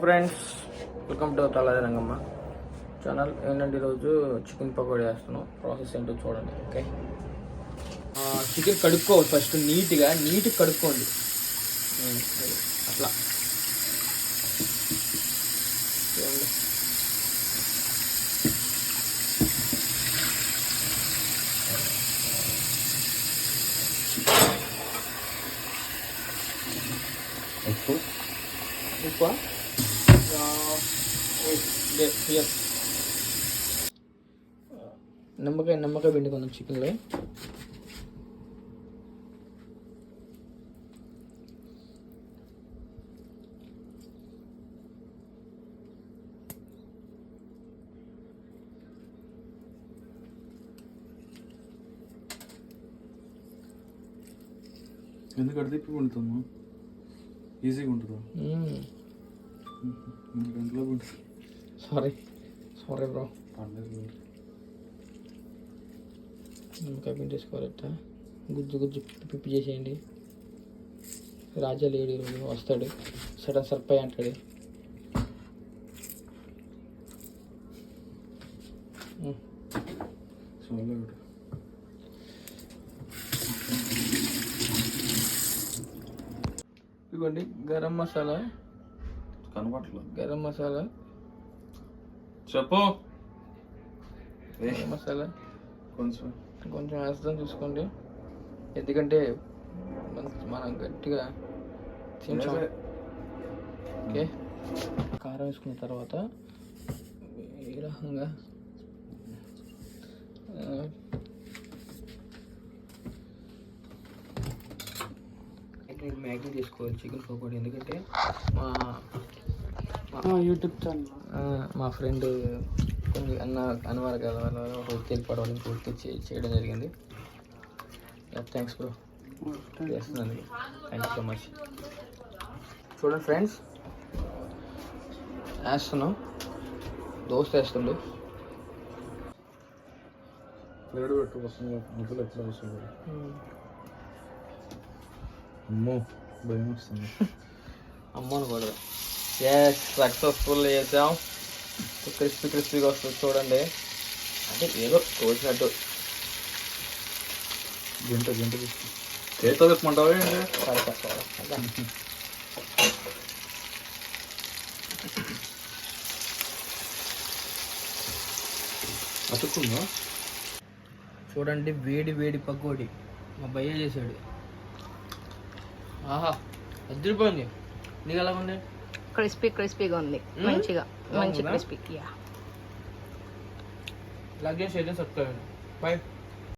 Friends, welcome to Taladi Rangamma channel. ఏంటంటే ఈరోజు chicken pakodi వేస్తున్నాం. ప్రాసెస్ ఏంటో చూడండి. ఓకే, చికెన్ కడుక్కోవాలి. ఫస్ట్ నీట్గా కడుక్కోండి. అట్లా చూడండి. ఉప్పు నిమ్మకాయ పిండి కొంచెం చికెన్లో. ఎందుకు అడితే ఇప్పుడు వండుతాము? ఈజీగా ఉంటుందా? గంటలో ఉంటుంది. Sorry bro. నిమ్మకాయ పిండి వేసుకోవాలి. గుజ్జు పిప్పి చేసేయండి. రాజా లేడు ఈరోజు, వస్తాడు. సడన్ సర్ప్రైజ్ అంటాడు. ఇదిగోండి గరం మసాలా. కనపట్లేదు. గరం మసాలా చెప్పు. గరం మసాలా కొంచెం వేస్తాం చూసుకోండి, ఎందుకంటే మనం గట్టిగా తింటాం. ఓకే, కారం వేసుకున్న తర్వాత ఈ రకంగా మ్యాగ్నెట్ చేసుకోవాలి చికెన్ పకోడీ. ఎందుకంటే యూట్యూబ్ ఛానల్ మా ఫ్రెండ్ కొన్ని అనివార్యాల వల్ల పూర్తి పడవని పూర్తి చేయడం జరిగింది. థ్యాంక్స్ బ్రో, చేస్తున్నాను. Thank you so much. చూడండి ఫ్రెండ్స్, వేస్తున్నాం. దోశ వేస్తుంది. అమ్మో భయం వస్తుంది. అమ్మను కూడా సక్సెస్ఫుల్ చేసాం. క్రిస్పీగా వస్తుంది చూడండి. అంటే ఏదో తోచినట్టు. గంట చేతితో తెప్పమంటావా? అతుక్కుందా? చూడండి, వేడి పకోడీ మా భయ్య చేశాడు. ఆహా, అదిరిపోయింది. నీకు ఎలా ఉంది? క్రిస్పీగా ఉంది. మంచి క్రిస్పీ. లగేజ్ అయితే సబ్స్క్రైబ్. బై.